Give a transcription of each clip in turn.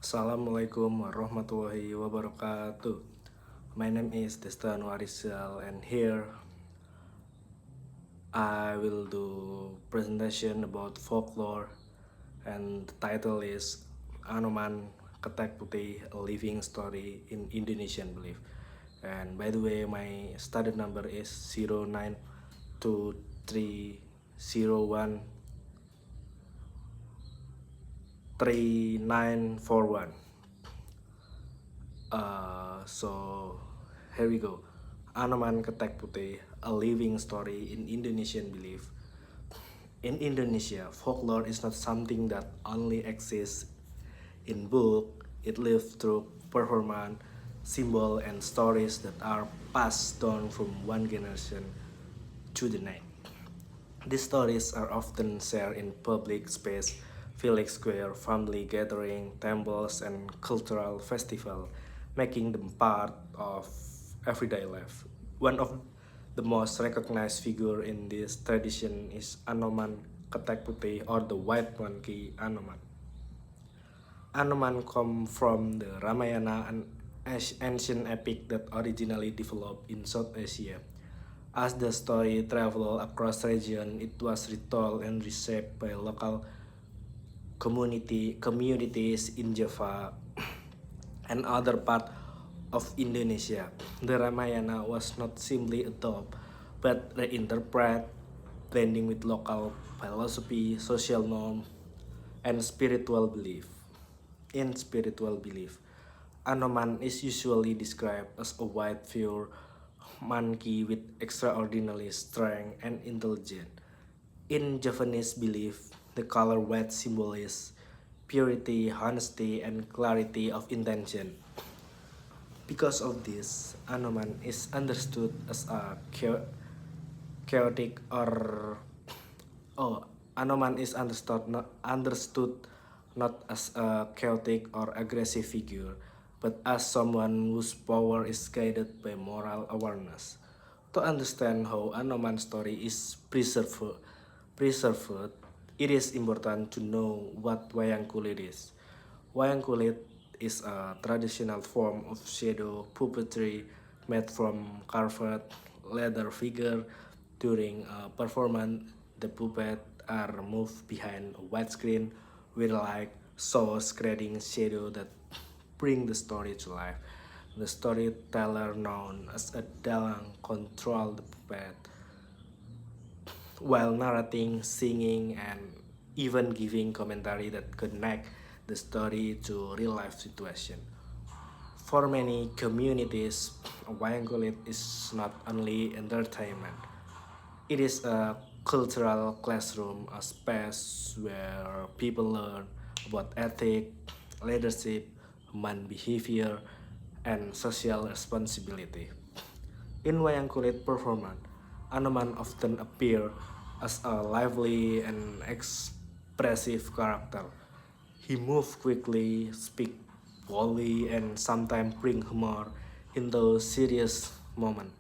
Assalamualaikum warahmatullahi wabarakatuh. My name is Desta Nuarizal and here I will do presentation about folklore and the title is Anoman Ketek Putih, a living story in Indonesian belief. And by the way, my study number is 092301 3941. So here we go. Anoman Ketek Putih, a living story in Indonesian belief. In Indonesia, folklore is not something that only exists in book. It lives through performance, symbol, and stories that are passed down from one generation to the next. These stories are often shared in public space, village square, family gathering, temples, and cultural festival, making them part of everyday life. One of the most recognized figure in this tradition is Anoman Ketek Putih or the White Monkey Anoman. Anoman come from the Ramayana, an ancient epic that originally developed in South Asia. As the story traveled across region, it was retold and reshaped by local communities in Java and other part of Indonesia. The Ramayana was not simply adopted, but reinterpreted, blending with local philosophy, social norm, and spiritual belief. In spiritual belief, Anoman is usually described as a white fur monkey with extraordinary strength and intelligence. In Javanese belief, the color white symbolizes purity, honesty, and clarity of intention. Because of this, Anoman is understood as a chaotic or oh, Anoman is understood not as a chaotic or aggressive figure, but as someone whose power is guided by moral awareness. To understand how Anoman story is preserved, it is important to know what wayang kulit is. Wayang kulit is a traditional form of shadow puppetry made from carved leather figure. During a performance, the puppet are moved behind a white screen with light source creating shadow that bring the story to life. The storyteller known as a dalang control the puppet while narrating, singing, and even giving commentary that connect the story to real life situation. For many communities, wayang kulit is not only entertainment. It is a cultural classroom, a space where people learn about ethics, leadership, human behavior, and social responsibility. In wayang kulit performance, Anoman often appear as a lively and expressive character. He moves quickly, speak boldly, and sometimes bring humor into serious moments.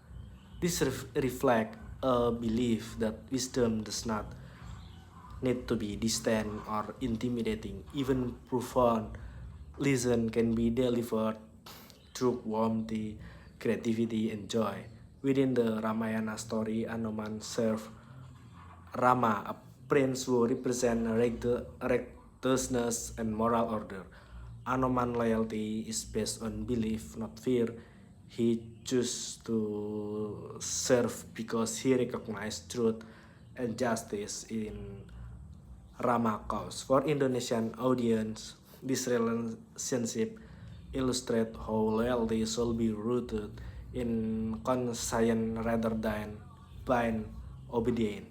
This reflect a belief that wisdom does not need to be distant or intimidating. Even profound lesson can be delivered through warmth, creativity, and joy. Within the Ramayana story, Anoman served Rama, a prince who represents righteousness and moral order. Anoman loyalty is based on belief, not fear. He chose to serve because he recognized truth and justice in Rama cause. For Indonesian audience, this relationship illustrates how loyalty should be rooted in conscience rather than blind obedience.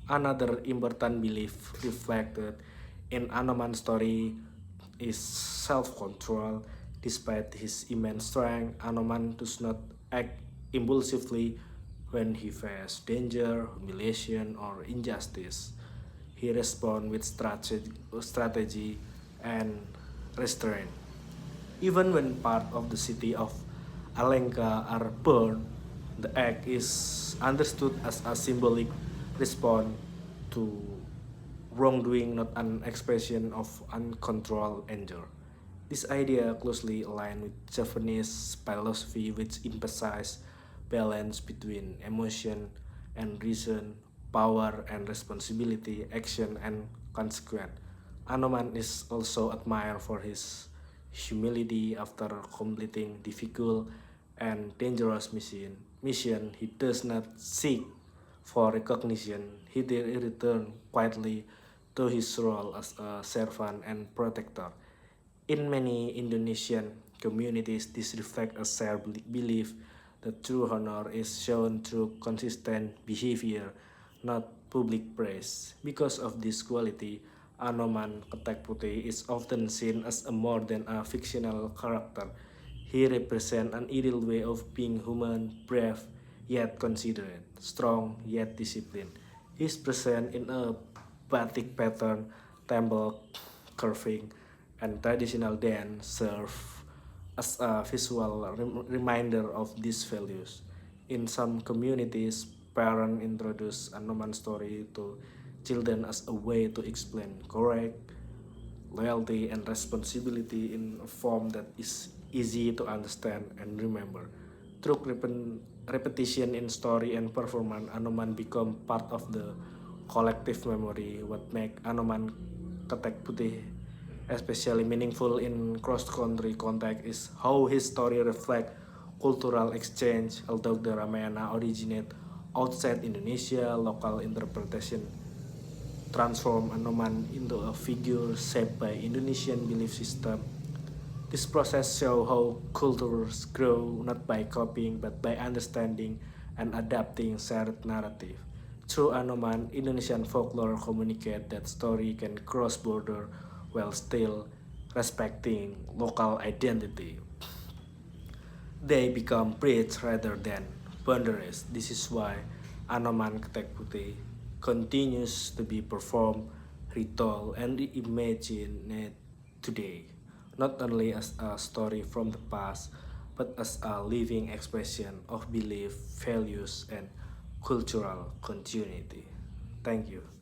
Another important belief reflected in Anoman's story is self-control. Despite his immense strength, Anoman does not act impulsively when he faces danger, humiliation, or injustice. He responds with strategy and restraint. Even when part of the city of Alenka are burned, the act is understood as a symbolic response to wrongdoing, not an expression of uncontrolled anger. This idea closely aligned with Japanese philosophy, which emphasizes balance between emotion and reason, power and responsibility, action and consequence. Anoman is also admired for his humility after completing difficult and dangerous mission. He does not seek for recognition. He returned quietly to his role as a servant and protector. In many Indonesian communities, this reflects a shared belief that true honor is shown through consistent behavior, not public praise. Because of this quality, Anoman Ketek Putih is often seen as a more than a fictional character. He represents an ideal way of being human, brave yet considerate, strong yet disciplined. He is present in a batik pattern, temple carving, and traditional dance serve as a visual reminder of these values. In some communities, parents introduce Anoman story to children as a way to explain correct, loyalty, and responsibility in a form that is easy to understand and remember. Through repetition in story and performance, Anoman become part of the collective memory. What make Anoman Ketek Putih especially meaningful in cross-country context is how his story reflect cultural exchange. Although the Ramayana originate outside Indonesia, local interpretation transform Anoman into a figure shaped by Indonesian belief system. This process shows how cultures grow not by copying but by understanding and adapting shared narrative. Through Anoman, Indonesian folklore communicate that story can cross border while still respecting local identity. They become bridge rather than boundaries. This is why Anoman Ketek Putih continues to be performed, retold, and reimagined today, not only as a story from the past, but as a living expression of belief, values, and cultural continuity. Thank you.